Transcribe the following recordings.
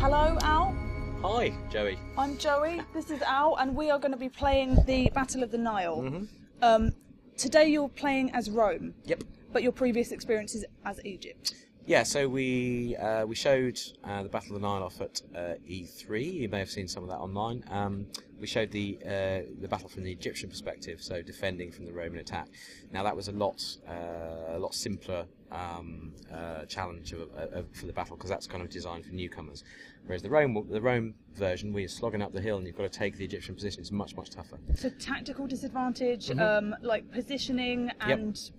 Hello, Al. Hi, Joey. I'm Joey. This is Al, and we are going to be playing the Battle of the Nile. Today you're playing as Rome. Yep. But your previous experience is as Egypt. Yeah, so we showed the Battle of the Nile off at E3. You may have seen some of that online. We showed the battle from the Egyptian perspective, so defending from the Roman attack. Now that was a lot simpler challenge for the battle, because that's kind of designed for newcomers. Whereas the Rome version, we're slogging up the hill and you've got to take the Egyptian position. It's much tougher. So tactical disadvantage, like positioning and. Yep.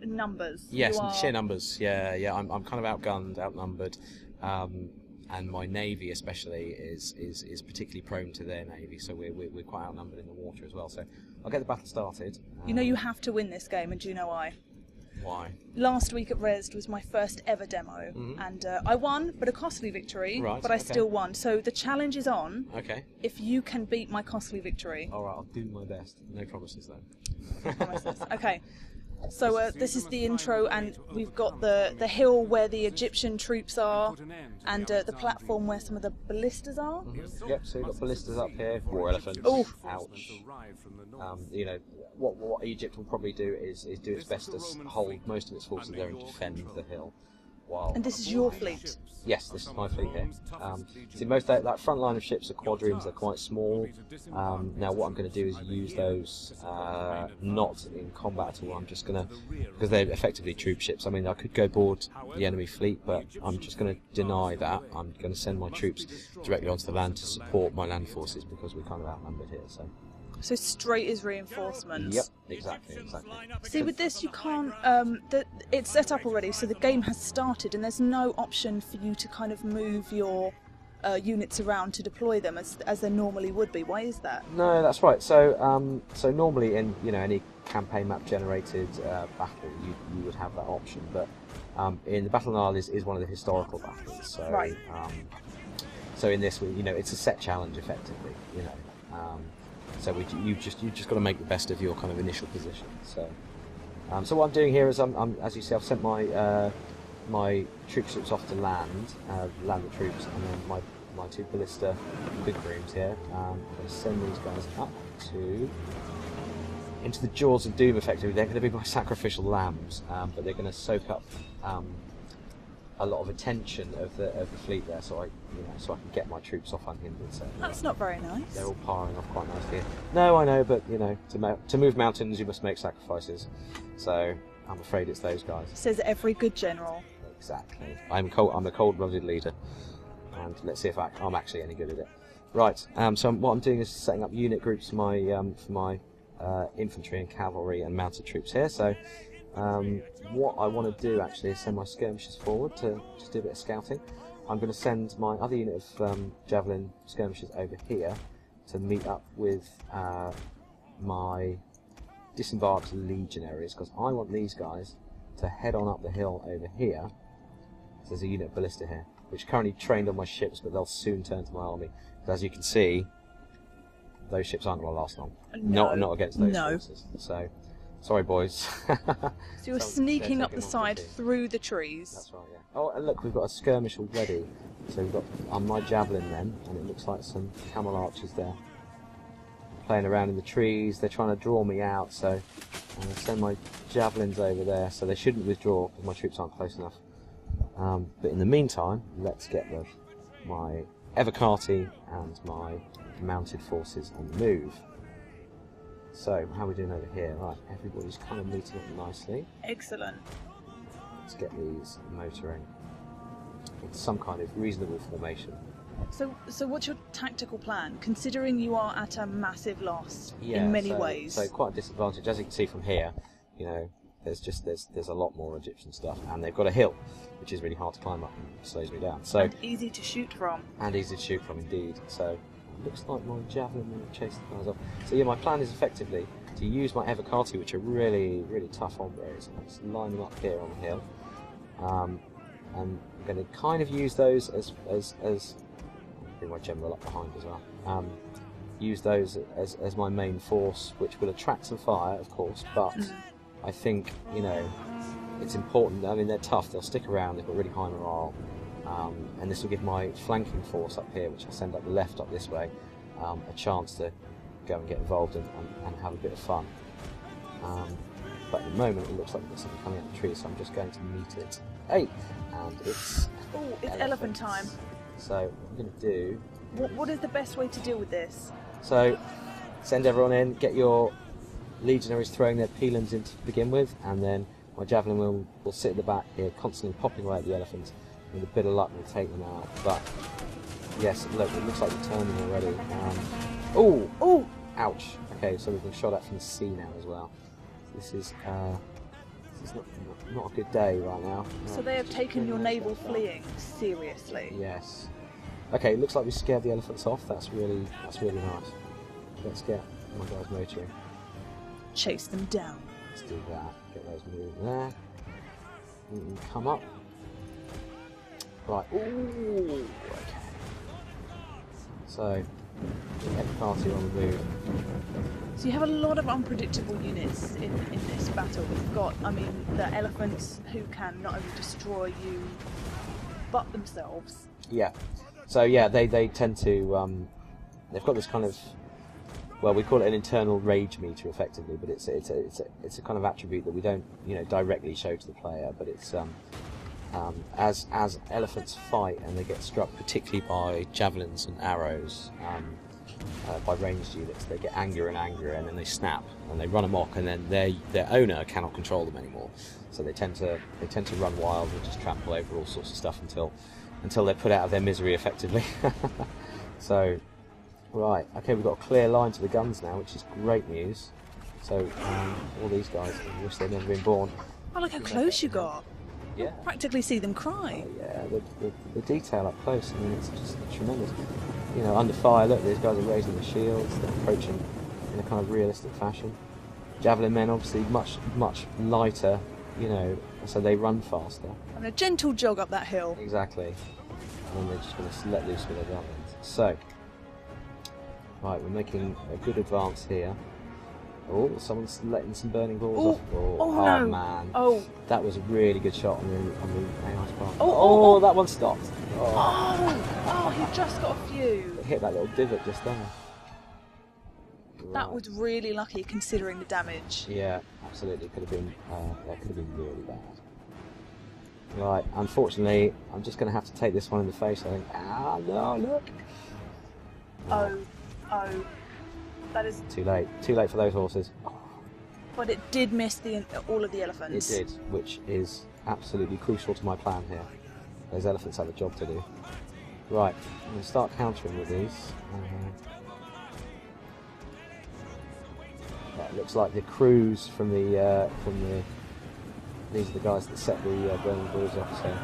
Numbers. Yes, sheer numbers. Yeah. I'm kind of outgunned, outnumbered, and my navy especially is particularly prone to their navy. So we're quite outnumbered in the water as well. So I'll get the battle started. You know you have to win this game, and do you know why? Why? Last week at Resd was my first ever demo, and I won, but a costly victory. Right, but I okay. still won. So the challenge is on. Okay. If you can beat my costly victory. All right, I'll do my best. No promises though. Promises. Okay. So this is the intro, and we've got the hill where the Egyptian troops are, and the platform where some of the ballistas are. Yep, so we've got ballistas up here, war elephants. Oh, ouch. You know, what Egypt will probably do is do its best to hold most of its forces there and defend the hill. While and this is your fleet. Yes, this is my fleet here. See, most of that front line of ships are quadriremes, they're quite small. Now what I'm going to do is use those not in combat at all. I'm just going to, because they're effectively troop ships. I mean, I could go board the enemy fleet, but I'm just going to deny that. I'm going to send my troops directly onto the land to support my land forces, because we're kind of outnumbered here. So straight is reinforcements. Yep, exactly. See, with this you can't. It's set up already, so the game has started, and there's no option for you to kind of move your units around to deploy them as there normally would be. Why is that? No, that's right. So normally in any campaign map generated battle, you would have that option, but in the Battle of the Nile is one of the historical battles. So right. So in this, it's a set challenge effectively. So you've just got to make the best of your kind of initial position. So what I'm doing here is as you see, I've sent my my troop ships off to land the troops, and then my two ballista big rooms here. I'm going to send these guys up into the jaws of doom. Effectively, they're going to be my sacrificial lambs, but they're going to soak up a lot of attention of the fleet there, so I can get my troops off unhindered. So that's not very nice. They're all powering off quite nicely. No, I know, but to move mountains, you must make sacrifices. So I'm afraid it's those guys. Says every good general. Exactly. I'm a cold-blooded leader, and let's see if I'm actually any good at it. Right. So what I'm doing is setting up unit groups for my infantry and cavalry and mounted troops here. So. What I want to do actually is send my skirmishers forward to just do a bit of scouting. I'm going to send my other unit of javelin skirmishers over here to meet up with my disembarked legionaries, because I want these guys to head on up the hill over here. So there's a unit of ballista here, which currently trained on my ships, but they'll soon turn to my army. But as you can see, those ships aren't going to last long. No. Not against those forces. So. Sorry, boys. So you're sneaking up the side through the trees. That's right, yeah. Oh, and look, we've got a skirmish already. So we've got my javelin then, and it looks like some camel archers there playing around in the trees. They're trying to draw me out, so I'm going to send my javelins over there. So they shouldn't withdraw because my troops aren't close enough. But in the meantime, let's get my Evocati and my mounted forces on the move. So, how are we doing over here? Right, everybody's kind of meeting up nicely. Excellent. Let's get these motoring in some kind of reasonable formation. So what's your tactical plan, considering you are at a massive loss in many ways? So quite a disadvantage. As you can see from here, there's a lot more Egyptian stuff, and they've got a hill, which is really hard to climb up and slows me down. So and easy to shoot from. And easy to shoot from, indeed. So. Looks like my javelin will chase the guys off. So yeah, my plan is effectively to use my Evocati, which are really tough hombres, and just line them up here on the hill. And I'm going to kind of use those as bring my general up behind as well. Use those as my main force, which will attract some fire, of course. But I think it's important. I mean, they're tough. They'll stick around. They've got really high morale. and this will give my flanking force up here, which I send up the left up this way, a chance to go and get involved and have a bit of fun. But at the moment it looks like there's something coming out the tree, so I'm just going to meet it. Hey! And it's... Oh, it's elephant time. So what I'm going to do... What is the best way to deal with this? So, send everyone in, get your legionaries throwing their pilums in to begin with, and then my javelin will sit at the back here, constantly popping away at the elephants. With a bit of luck, we'll take them out. But, yes, look, it looks like we're turning already. Oh! Oh! Ouch. Okay, so we've been shot at from the sea now as well. This is not a good day right now. So they have taken your naval fleeing seriously. Yes. Okay, looks like we scared the elephants off. That's really nice. Let's get my guys motoring. Chase them down. Let's do that. Get those moving there. Come up. Right. Ooh. Okay. So get the party on the move. So you have a lot of unpredictable units in this battle. You've got, I mean, the elephants who can not only destroy you, but themselves. Yeah. So yeah, they tend to. They've got this kind of, well, we call it an internal rage meter, effectively, but it's a kind of attribute that we don't directly show to the player, but it's as elephants fight and they get struck, particularly by javelins and arrows, by ranged units, they get angrier and angrier, and then they snap and they run amok, and then their owner cannot control them anymore. So they tend to run wild and just trample over all sorts of stuff until they're put out of their misery, effectively. So, right, okay, we've got a clear line to the guns now, which is great news. So, all these guys, I wish they'd never been born. Oh, look how close you got. Yeah. Practically see them cry. Yeah, the detail up close, I mean, it's just tremendous. Under fire, look, these guys are raising the shields, they're approaching in a kind of realistic fashion. Javelin men, obviously, much lighter, so they run faster. And a gentle jog up that hill. Exactly. And then they're just going to let loose with their javelins. So, right, we're making a good advance here. Oh, someone's letting some burning balls off. Oh no! Man. Oh, that was a really good shot on the AI's part. Oh, that one stopped. Oh, he just got a few. It hit that little divot just there. That was really lucky considering the damage. Yeah, absolutely. Could have been really bad. Right, unfortunately, I'm just going to have to take this one in the face, I think. Ah, no, look! Oh. That is... Too late. Too late for those horses. But it did miss all of the elephants. It did, which is absolutely crucial to my plan here. Those elephants have a job to do. Right, I'm going to start countering with these. It looks like the crews from the these are the guys that set the burning balls off. So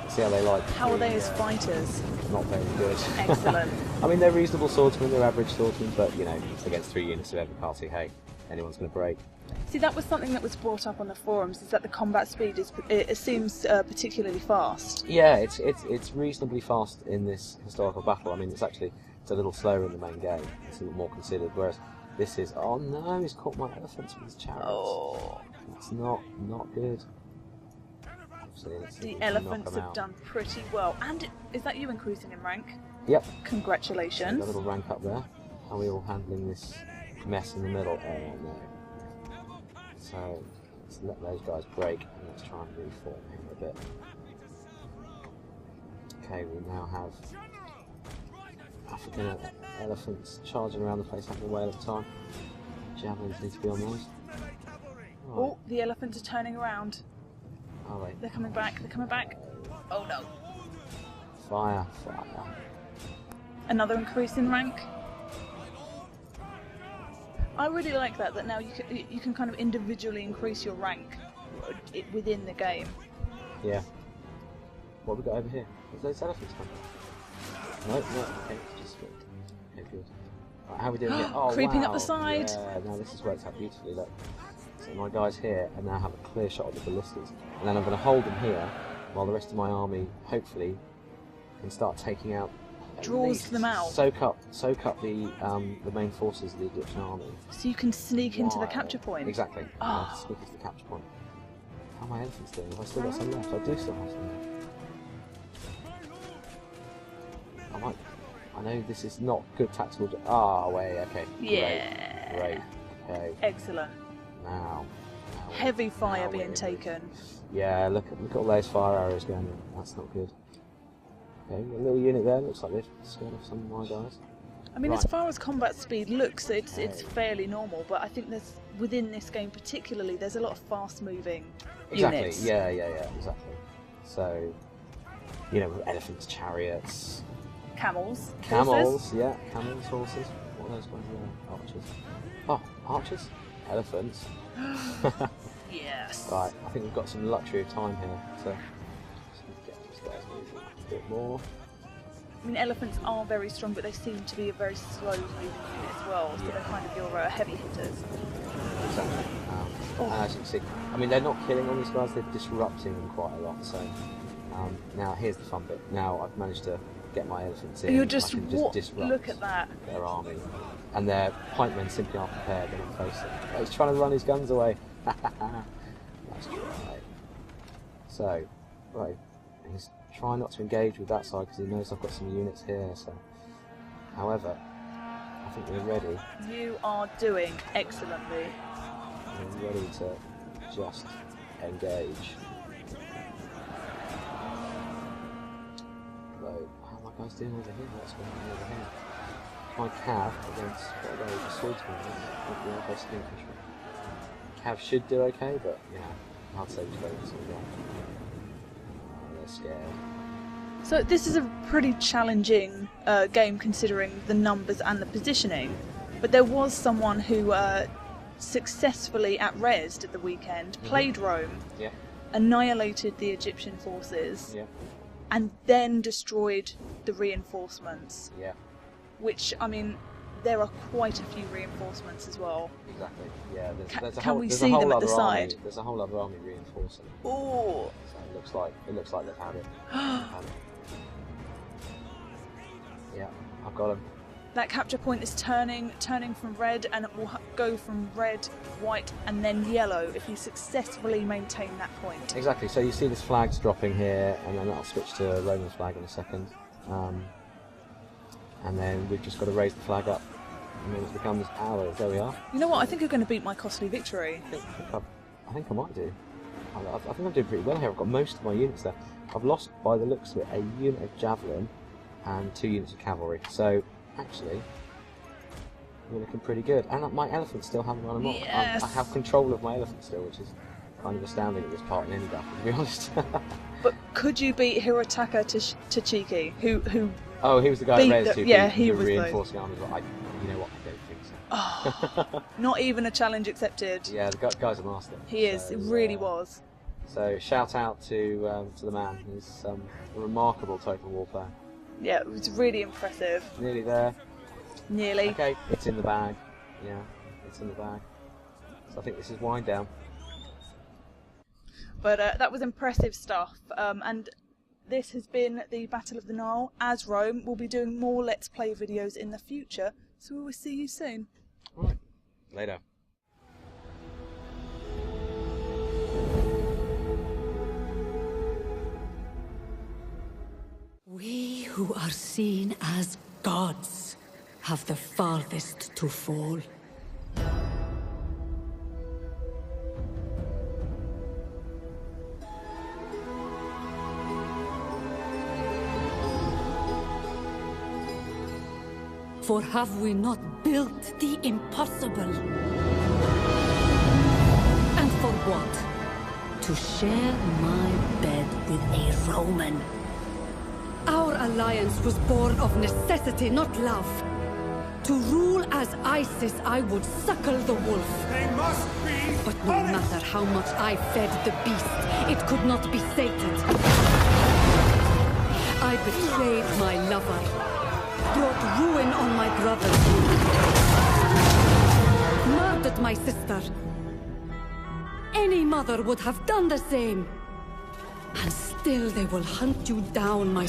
see how they like. How are they as fighters? Not very good. Excellent. I mean, they're reasonable swordsmen. They're average swordsmen, but against 3 units of every party, hey, anyone's going to break. See, that was something that was brought up on the forums. Is that the combat speed it seems particularly fast? Yeah, it's reasonably fast in this historical battle. I mean, it's a little slower in the main game. It's a little more considered, whereas this is, oh no, he's caught my elephants with his chariots. Oh. It's not good. The elephants have done pretty well. And is that you increasing in rank? Yep. Congratulations. Got a little rank up there. Are we all handling this mess in the middle? Oh no. So let's let those guys break and let's try and reform him a bit. Okay, we now have African elephants charging around the place having a whale of a time. Javelins need to be on those. Right. Oh, the elephants are turning around. Are they? They're coming back. Oh no. Fire. Another increase in rank. I really like that now you can kind of individually increase your rank within the game. Yeah. What have we got over here? Is those elephants coming? No, okay, it's just good. Okay, good. Right, how are we doing here? Oh, creeping wow. up the side. Yeah, now this has worked out beautifully, look. So my guys here and now have a clear shot of the ballistas. And then I'm going to hold them here while the rest of my army, hopefully, can start taking out... Draws them out. Soak up the main forces of the Egyptian army. So you can sneak into the capture point. Exactly. Sneak into the capture point. How are my elephants doing? Have I still got some left? I do still have some left. I know this is not good tactical. Ah, wait, okay. Yeah. Great. Okay. Excellent. Now Heavy fire now being we're taken. Yeah, look at all those fire arrows going in. That's not good. Okay, a little unit there. Looks like they've scared off some of my guys. I mean, Right. as far as combat speed looks, it's Okay. fairly normal. But I think there's within this game particularly, there's a lot of fast-moving Exactly. units. Yeah, exactly. So, you know, elephants, chariots, Camels. camels. Horses. Yeah, camels, horses. What are those guys? Yeah, archers. Oh, archers, elephants. Yes. Right, I think we've got some luxury of time here, so just need to get these guys moving a bit more. I mean, elephants are very strong, but they seem to be a very slow-moving unit as well. So Yeah. they're kind of your heavy hitters. Exactly. And as you can see, I mean, they're not killing all these guys; they're disrupting them quite a lot. So now here's the fun bit. Now I've managed to get my elephants in. You're I just, can just disrupt look at that. their army, and their pikemen simply aren't prepared. They're not facing. Oh, he's trying to run his guns away. That's right. So, right, he's trying not to engage with that side because he knows I've got some units here. So, however, I think we're ready. You are doing excellently. We're ready to just engage. So, how are my guys doing over here? What's going on over here? My cav against what are they? Swordsmen, not the best infantry. Cav should do okay, but yeah, I'd say just wait until we get. They're scared. So this is a pretty challenging game considering the numbers and the positioning. But there was someone who successfully at Resd at the weekend played Rome, Yeah, annihilated the Egyptian forces, yeah, and then destroyed the reinforcements. yeah, Which, I mean, there are quite a few reinforcements as well. exactly. Yeah, there's a Can whole, we there's see a whole them at other the army. side? There's a whole other army reinforcing. Oh, So it looks like they've had it. Had it. Yeah, I've got them. that capture point is turning from red, and it will go from red, white, and then yellow if you successfully maintain that point. Exactly. So you see this flag's dropping here, and then I'll switch to a Roman flag in a second. And then we've just got to raise the flag up, and then it becomes ours. There we are. You know what? I think you're going to beat my costly victory. I think I might do. I think I'm doing pretty well here. I've got most of my units there. I've lost, by the looks of it, a unit of javelin and 2 units of cavalry. So actually, we're looking pretty good. And my elephants still haven't run amok. Yes. I have control of my elephant still, which is kind of astounding at this part in any battle, to be honest. But could you beat Hirotaka Tachiki, who Oh, he was the guy Beat at Res the- who yeah, beat he the was the- reinforcing armies. But you know what? I don't think so. not even a challenge accepted? Yeah, the guy's a master. He is. So, It really was. So shout out to the man. He's a remarkable total war player. Yeah, it was really impressive. Nearly there. Nearly. Okay, it's in the bag. Yeah, it's in the bag. So I think this is wind down. But that was impressive stuff. And this has been the Battle of the Nile as Rome. We'll be doing more Let's Play videos in the future, so we will see you soon. All right. Later. We who are seen as gods have the farthest to fall. For have we not built the impossible? And for what? To share my bed with a Roman. Our alliance was born of necessity, not love. To rule as Isis, I would suckle the wolf. They must be But no matter how much I fed the beast, it could not be sated. I betrayed my lover, brought ruin on my brothers, murdered my sister. Any mother would have done the same. And still they will hunt you down, my